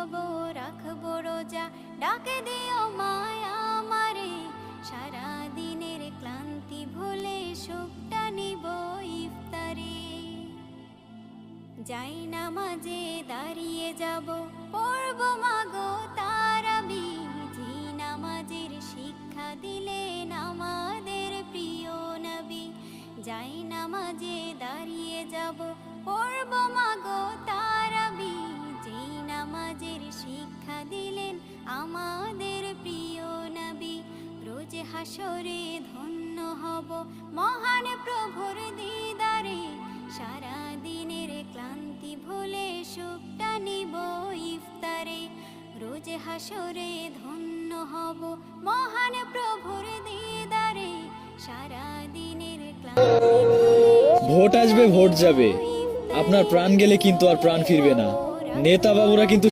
হব, রাখবো রোজা, ডাকে দিও মায়া আমারে। সারা দিনের ক্লান্তি ভুলে সুখটা নিব ইফতারে। যাই নামাজে দাঁড়িয়ে যাব, পড়ব মাগো তারাবি। যে নামাজের শিক্ষা দিলেন আমাদের প্রিয় নবী। যাই নামাজে দাঁড়িয়ে যাব, পড়ব মাগো তারাবি। যে নামাজের শিক্ষা দিলেন আমাদের প্রিয় নবী। রোজ হাসরে ধন্য হব, মহান প্রভুর দিদারে। সারা দিনের ক্লান্তি ভুলে সুখটা নিব ইফতারে। রোজ হাসরে ধন্য হব, মহান প্রভুর দিদারে। সারা দিনের ক্লান্তি ভুলে ভোট আসবে, ভোট যাবে, আপনার প্রাণ গেলে কিন্তু আর প্রাণ ফিরবে না। নেতা বাবুরা কিন্তু